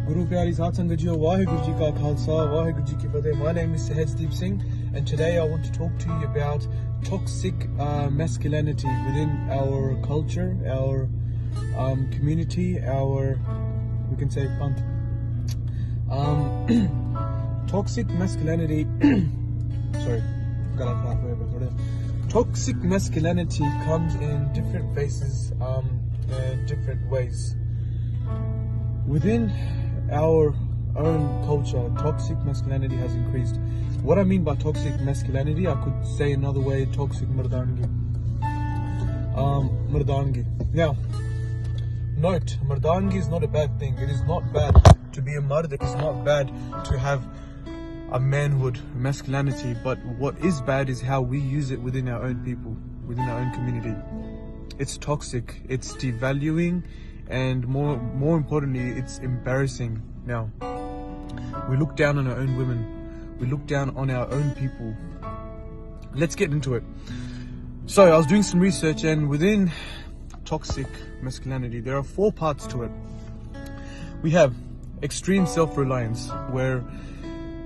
Guru Pyari Sath Sangat Jiyo, Vaheguru Ji Ka Khalsa, Vaheguru Ji Ki Fateh. My name is Sehaj Singh, and today I want to talk to you about toxic masculinity within our culture, our community, our, we can say, panth. Toxic masculinity, sorry, got off halfway, but whatever. Toxic masculinity comes in different faces, different ways. Within our own culture, toxic masculinity has increased. What I mean by toxic masculinity, I could say another way, toxic mardangi. Mardangi. Now, note, mardangi is not a bad thing. It is not bad to be a mard. It is not bad to have a manhood, masculinity. But what is bad is how we use it within our own people, within our own community. It's toxic. It's devaluing. And more importantly, it's embarrassing. Now, we look down on our own women. We look down on our own people. Let's get into it. So I was doing some research, and within toxic masculinity, there are 4 parts to it. We have extreme self-reliance, where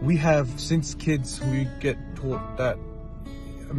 we have, since kids, we get taught that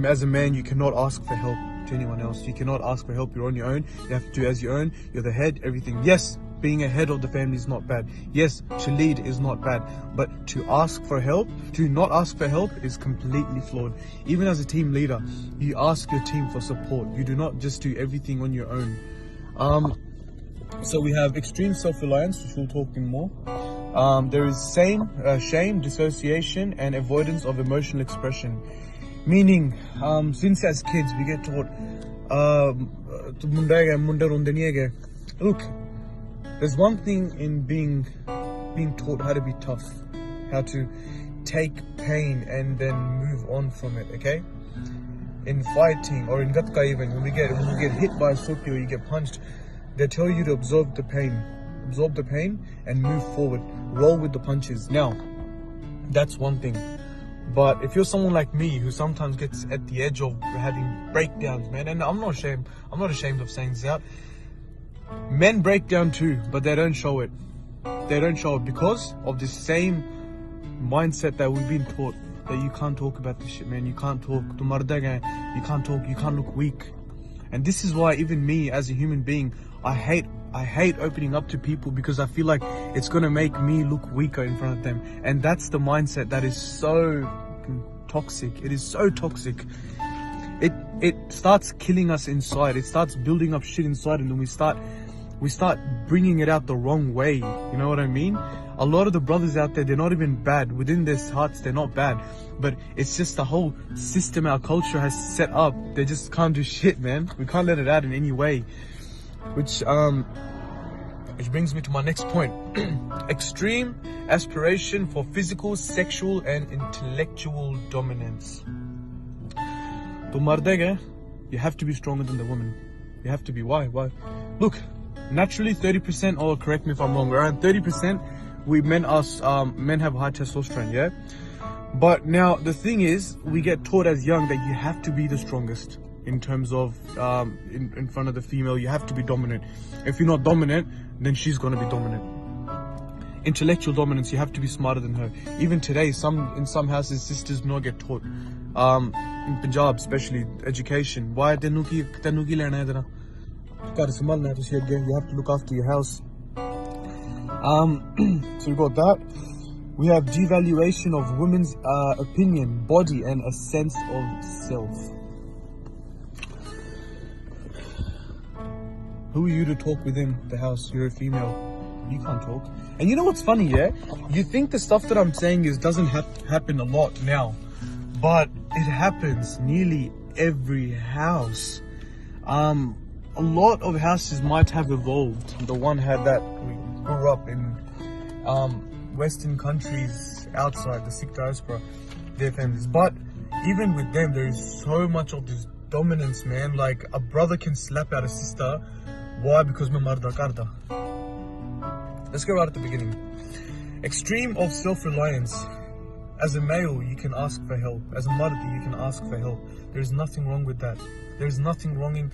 as a man, you cannot ask for help to anyone else. You cannot ask for help. You're on your own. You have to do as your own. You're the head, everything. Yes, being a head of the family is not bad. Yes, to lead is not bad. But to ask for help, to not ask for help is completely flawed. Even as a team leader, you ask your team for support. You do not just do everything on your own. So we have extreme self-reliance, which we'll talk in more. There is shame, dissociation, and avoidance of emotional expression. Meaning, since as kids we get taught, look, there's one thing in being taught how to be tough, how to take pain and then move on from it, okay? In fighting or in gatka even, when you get hit by a soki or you get punched, they tell you to absorb the pain and move forward, roll with the punches. Now, that's one thing. But if you're someone like me who sometimes gets at the edge of having breakdowns, man, and I'm not ashamed of saying this out, men break down too, but they don't show it. They don't show it because of the same mindset that we've been taught, that you can't talk about this shit, man. You can't talk. You can't talk. You can't look weak. And this is why even me as a human being, I hate opening up to people, because I feel like it's gonna make me look weaker in front of them. And that's the mindset that is so toxic. It is so toxic. It starts killing us inside. It starts building up shit inside, and then we start bringing it out the wrong way. You know what I mean? A lot of the brothers out there, they're not even bad. Within their hearts, they're not bad. But it's just the whole system our culture has set up. They just can't do shit, man. We can't let it out in any way. Which brings me to my next point. Extreme aspiration for physical, sexual, and intellectual dominance. To mardega, you have to be stronger than the woman. You have to be. Why? Look, naturally 30%, or correct me if I'm wrong, around 30%, men have high testosterone, yeah? But now the thing is, we get taught as young that you have to be the strongest. In terms of in front of the female, you have to be dominant. If you're not dominant, then she's gonna be dominant. Intellectual dominance, you have to be smarter than her. Even today, in some houses, sisters do not get taught. In Punjab, especially, education. Why you have to look after your house. So we got that. We have devaluation of women's opinion, body, and a sense of self. Who are you to talk within the house? You're a female. You can't talk. And you know what's funny, yeah? You think the stuff that I'm saying doesn't happen a lot now. But it happens nearly every house. A lot of houses might have evolved. The one had that we grew up in Western countries outside the Sikh diaspora, their families. But even with them, there is so much of this dominance, man. Like, a brother can slap out a sister. Why? Because me marda karda. Let's go right at the beginning. Extreme of self-reliance. As a male, you can ask for help. As a mardi, you can ask for help. There's nothing wrong with that. There's nothing wrong in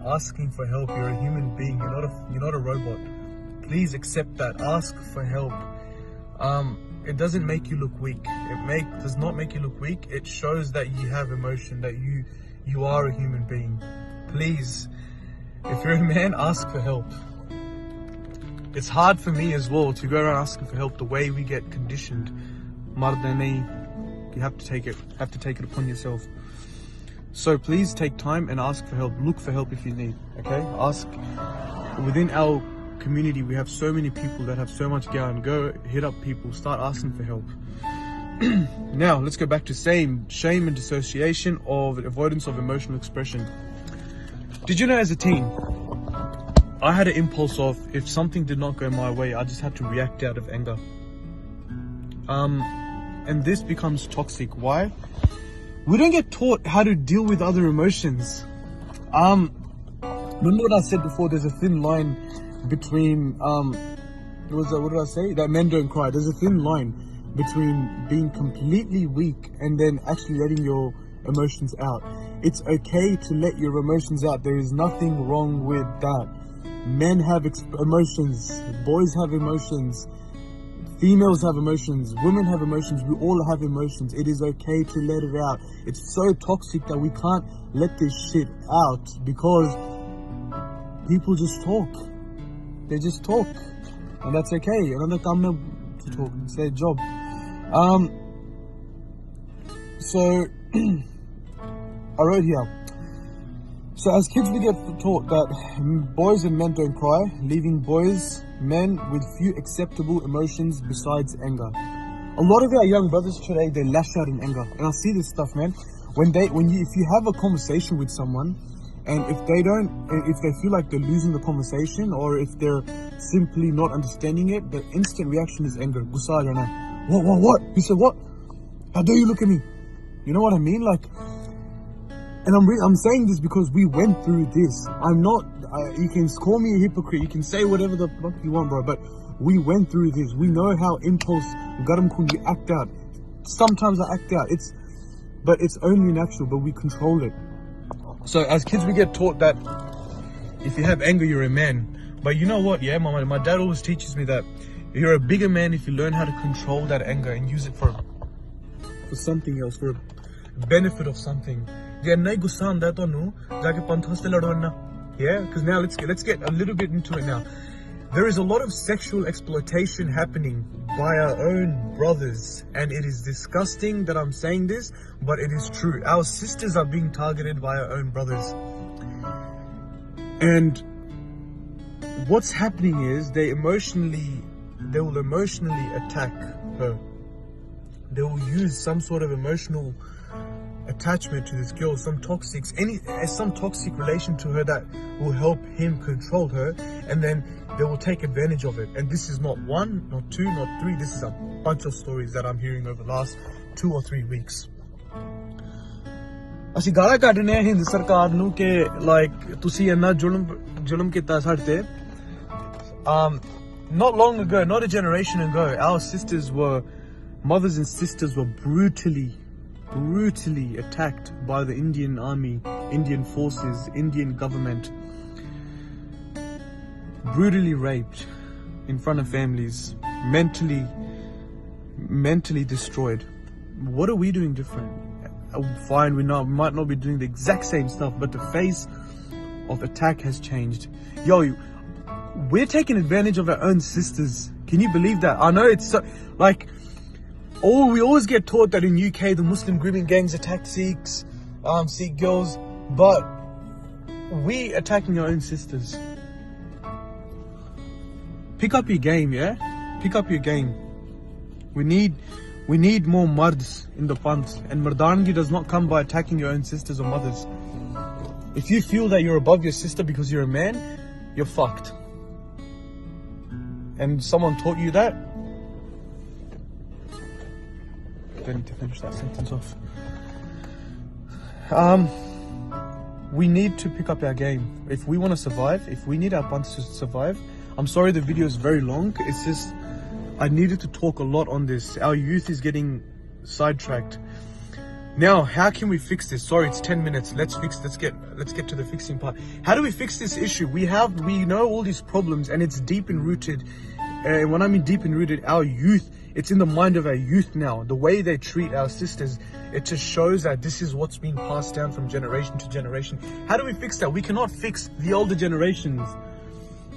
asking for help. You're a human being. You're not a robot. Please accept that. Ask for help. It doesn't make you look weak. Does not make you look weak. It shows that you have emotion, that you are a human being. Please, if you're a man, ask for help. It's hard for me as well to go around asking for help the way we get conditioned. You have to take it upon yourself. So please take time and ask for help. Look for help if you need. Okay? Ask. Within our community, we have so many people that have so much going. Go hit up people. Start asking for help. Now let's go back to shame and dissociation of avoidance of emotional expression. Did you know, as a teen, I had an impulse of, if something did not go my way, I just had to react out of anger. And this becomes toxic. Why? We don't get taught how to deal with other emotions. Remember what I said before? There's a thin line between what did I say? That men don't cry. There's a thin line between being completely weak and then actually letting your emotions out. It's okay to let your emotions out. There is nothing wrong with that. Men have emotions. Boys have emotions. Females have emotions. Women have emotions. We all have emotions. It is okay to let it out. It's so toxic that we can't let this shit out because people just talk. They just talk. And that's okay. Another come to talk. It's their job. So I wrote here. So as kids we get taught that boys and men don't cry, leaving men with few acceptable emotions besides anger. A lot of our young brothers today, they lash out in anger. And I see this stuff, man. If you have a conversation with someone and if they feel like they're losing the conversation or if they're simply not understanding it, the instant reaction is anger. What? He said what? How dare you look at me? You know what I mean? Like, and I'm saying this because we went through this. You can call me a hypocrite. You can say whatever the fuck you want, bro. But we went through this. We know how impulse, you act out. Sometimes I act out. But it's only natural, but we control it. So as kids, we get taught that if you have anger, you're a man. But you know what? Yeah, my dad always teaches me that you're a bigger man if you learn how to control that anger and use it for something else, for a benefit of something. Yeah, because now let's get a little bit into it now. There is a lot of sexual exploitation happening by our own brothers, and it is disgusting that I'm saying this, but it is true. Our sisters are being targeted by our own brothers. And what's happening is they will emotionally attack her. They will use some sort of emotional attachment to this girl, some toxic relation to her that will help him control her, and then they will take advantage of it. And this is not one, not two, not three. This is a bunch of stories that I'm hearing over the last 2 or 3 weeks. ਅਸੀਂ ਗਾਲਾਂ ਕੱਢਨੇ ਆ ਹਿੰਦ ਸਰਕਾਰ ਨੂੰ ਕਿ like ਤੁਸੀਂ ਇੰਨਾ ਜ਼ੁਲਮ ਕੀਤਾ ਸਾਡੇ ਤੇ. Not long ago, not a generation ago, our mothers and sisters were brutally attacked by the Indian army, Indian forces, Indian government. Brutally raped in front of families, mentally destroyed. What are we doing different? Fine, we might not be doing the exact same stuff, but the face of attack has changed. We're taking advantage of our own sisters. Can you believe that? I know it's so, like, we always get taught that in UK the Muslim grooming gangs attack Sikhs, Sikh girls, but we attacking our own sisters. Pick up your game, yeah? Pick up your game. We need more mards in the panth, and mardangi does not come by attacking your own sisters or mothers. If you feel that you're above your sister because you're a man, you're fucked. And someone taught you that, I need to finish that sentence off. We need to pick up our game. If we want to survive, if we need our panths to survive, I'm sorry the video is very long. It's just, I needed to talk a lot on this. Our youth is getting sidetracked. Now, how can we fix this? Sorry, it's 10 minutes. Let's get to the fixing part. How do we fix this issue? We know all these problems, and it's deep and rooted. And when I mean deep and rooted, our youth, it's in the mind of our youth now. The way they treat our sisters, it just shows that this is what's being passed down from generation to generation. How do we fix that? We cannot fix the older generations.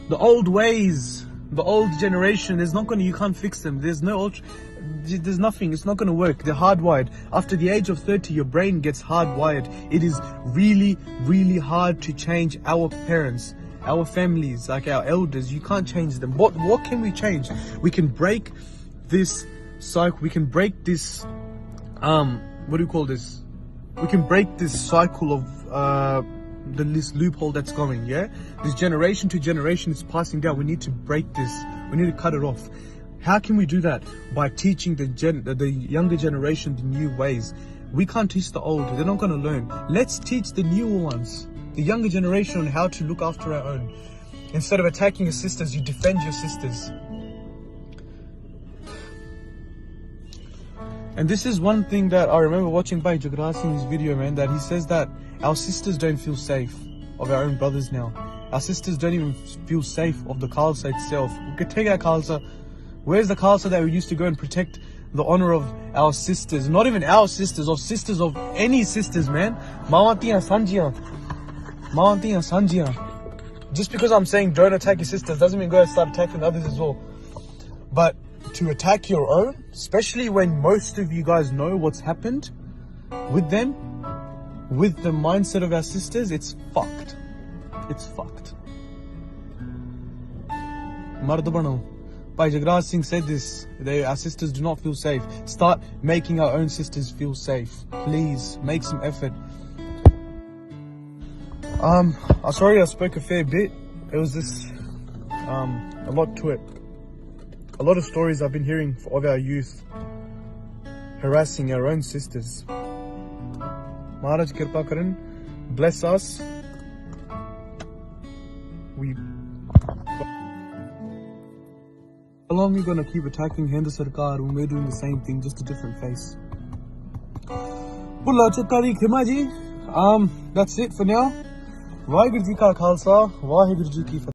The old ways, the old generation is not you can't fix them. There's nothing, it's not going to work. They're hardwired. After the age of 30, your brain gets hardwired. It is really, really hard to change our parents, our families, like our elders. You can't change them. What can we change? We can break this cycle. We can break this, what do you call this? We can break this cycle of, this loophole that's going, yeah? This generation to generation is passing down. We need to break this. We need to cut it off. How can we do that? By teaching the younger generation the new ways. We can't teach the old. They're not going to learn. Let's teach the newer ones, the younger generation, on how to look after our own. Instead of attacking your sisters, you defend your sisters. And this is one thing that I remember watching by Jagraj Singh's video, man, that he says that our sisters don't feel safe of our own brothers now. Our sisters don't even feel safe of the Khalsa itself. We could take our Khalsa. Where's the Khalsa that we used to go and protect the honor of our sisters? Not even our sisters, of sisters of any sisters, man. Mawantiyan Sanjiyan. Mawantiyan Sanjiyan. Just because I'm saying don't attack your sisters doesn't mean go and start attacking others as well. But to attack your own, especially when most of you guys know what's happened with them, with the mindset of our sisters, it's fucked. It's fucked. Mard bano. Bhai Jagraj Singh said this. Our sisters do not feel safe. Start making our own sisters feel safe. Please, make some effort. I'm sorry I spoke a fair bit. It was just a lot to it. A lot of stories I've been hearing of our youth harassing our own sisters. Maharaj Kirpa Karan, bless us. How long are you gonna keep attacking Hindu Sarkar when we're doing the same thing, just a different face? That's it for now. Vaheguru Ji Ka Khalsa, Vaheguru Ji Ki Fateh.